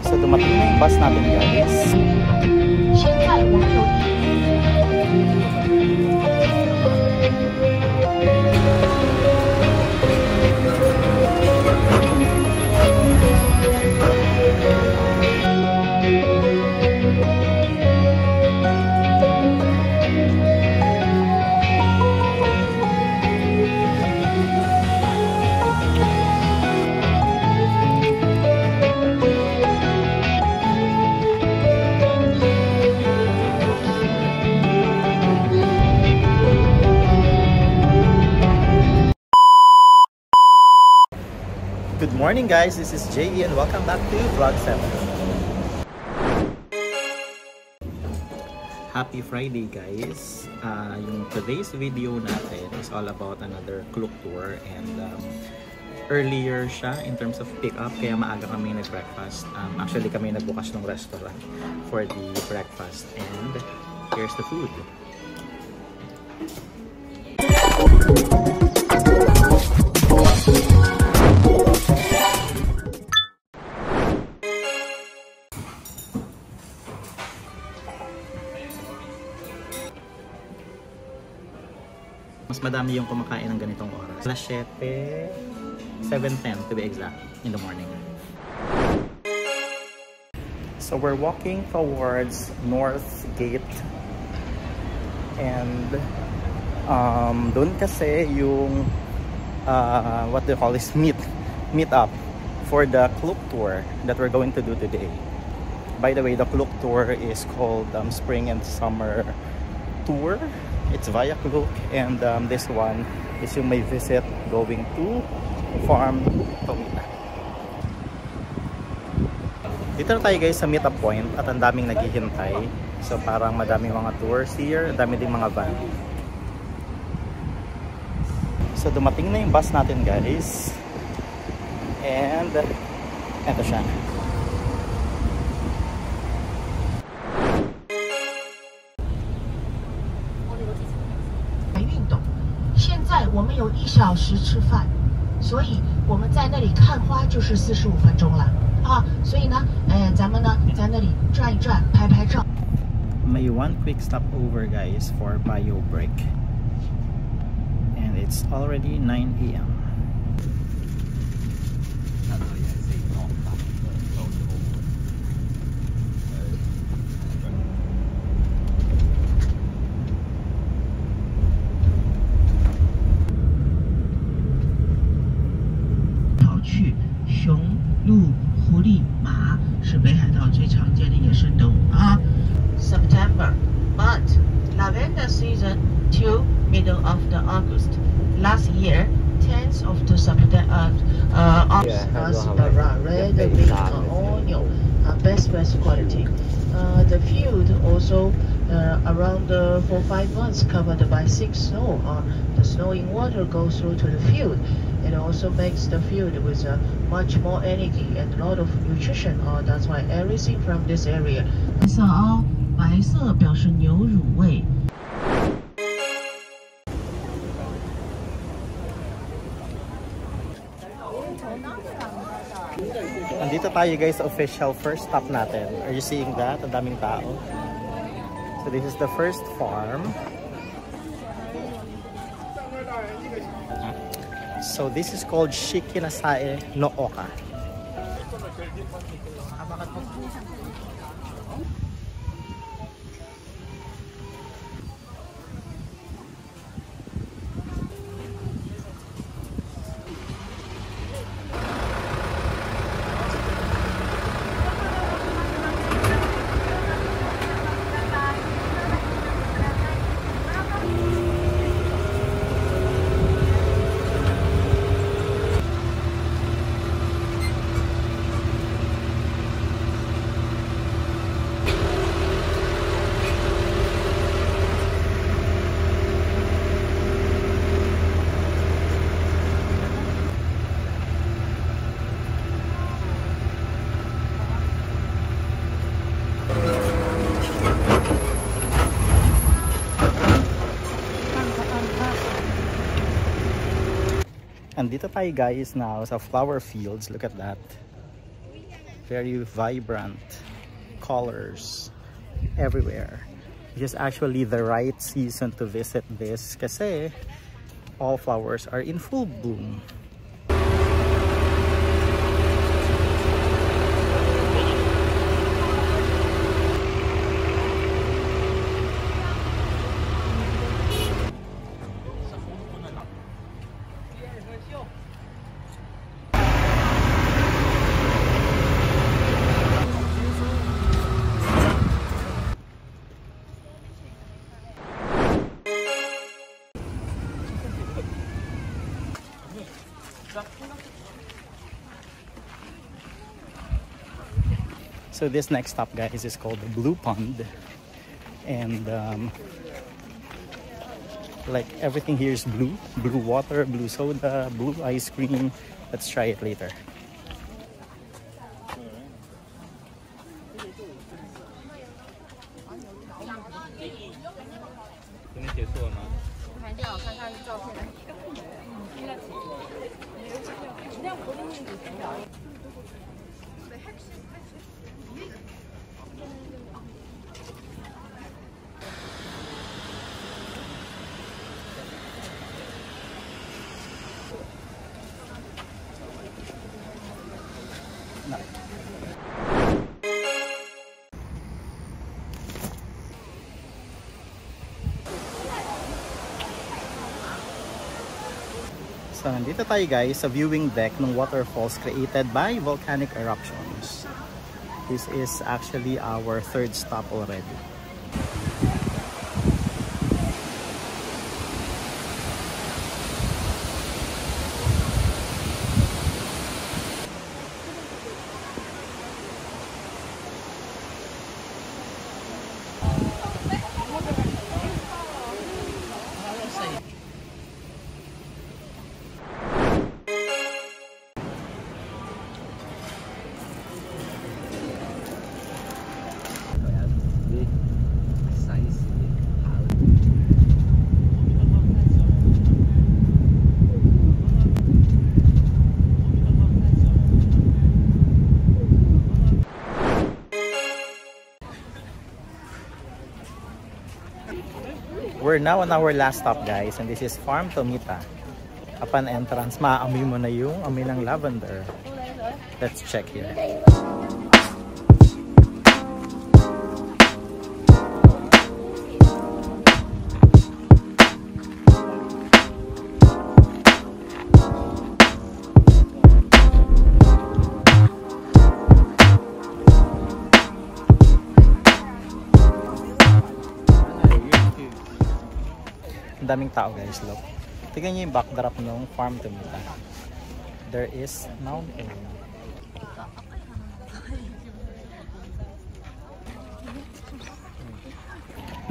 So dumating na yung bus natin, guys. 现在我们有Good morning, guys, this is JE and welcome back to Vlog 7. Happy Friday, guys. Yung today's video natin is all about another Klook tour, and earlier siya in terms of pick up, kaya maaga kami nag-breakfast. Actually kami nagbukas ng restaurant for the breakfast, and here's the food. Mas madami yung kumakain ng ganitong oras. Alas 7:10 to be exact, in the morning. So we're walking towards North Gate. And doon kasi yung what do you call this, meet up for the Klook tour that we're going to do today. By the way, the Klook tour is called Spring and Summer Tour. It's via Klook, and this one is yung may visit going to Farm Tomita. Dito na tayo, guys, sa meetup point, at ang daming naghihintay. So parang madaming mga tours here, ang dami ding mga van. So dumating na yung bus natin, guys. And eto siya.我们有1小时吃饭，所以我们在那里看花就是45分钟了啊。所以呢，咱们呢在那里转一转，拍拍照。May one quick stop over, guys, for bio break, and it's already 9 AM. September, but lavender season till middle of the August. Last year, 10th of the September, Aspara, red, green, onion, best quality. The field also around 4-5 months covered by thick snow. The snowing water goes through to the field. It also makes the field with much more energy and a lot of nutrition. That's why everything from this area. 白色表示牛乳味。Andito tayo, guys, sa official first stop natin. Are you seeing that? Ang daming tao. So this is the first farm. So this is called Shikinasae no Oka. Andito tayo, guys, now sa flower fields. Look at that. Very vibrant colors everywhere. It is actually the right season to visit this kasi all flowers are in full bloom. So this next stop, guys, is called the Blue Pond, and like everything here is blue water, blue soda, blue ice cream. Let's try it later. No. So nandito tayo, guys, sa viewing deck ng waterfalls created by volcanic eruptions. This is actually our third stop already. We're now on our last stop, guys, and this is Farm Tomita. Upon entrance, maaamoy mo na yung amoy ng lavender. Let's check here. Ang daming tao, guys, look. Tignan nyo yung backdrop ng Farm Tomita. There is mountain.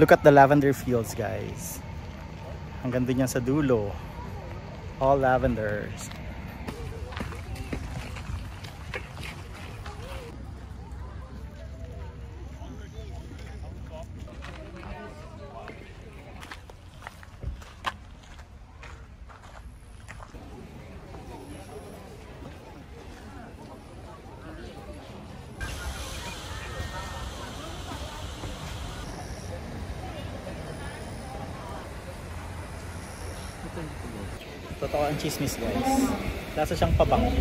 Look at the lavender fields, guys. Hanggang dun yan sa dulo. All lavenders. Totoo ang chismis, guys. Lasa siyang pabango.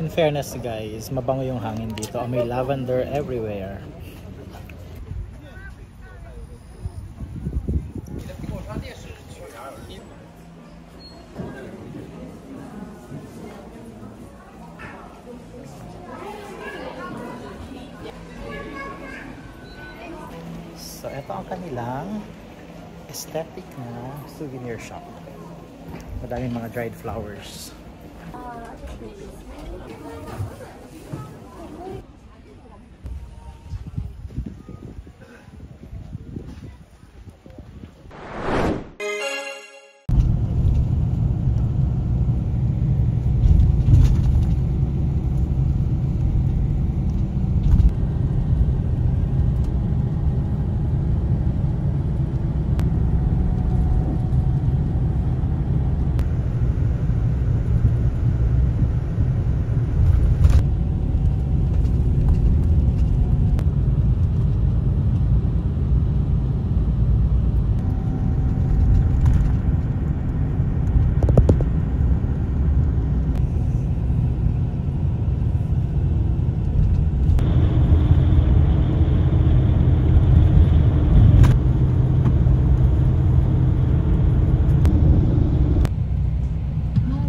In fairness, guys, mabango yung hangin dito. May lavender everywhere. So, ito ang kanilang aesthetic na souvenir shop. Madaming mga dried flowers.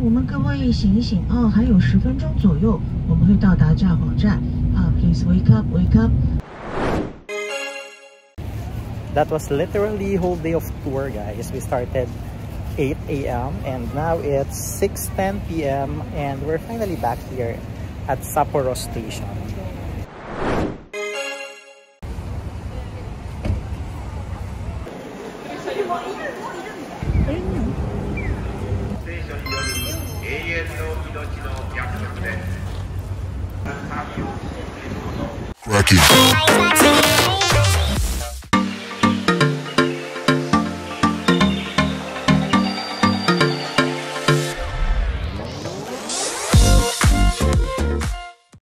我们各位醒一醒哦，还有10分钟左右，我们会到达札幌站啊。Please wake up, wake up. That was literally whole day of tour, guys. We started 8 a.m. and now it's 6:10 p.m. and we're finally back here at Sapporo Station. Cracking.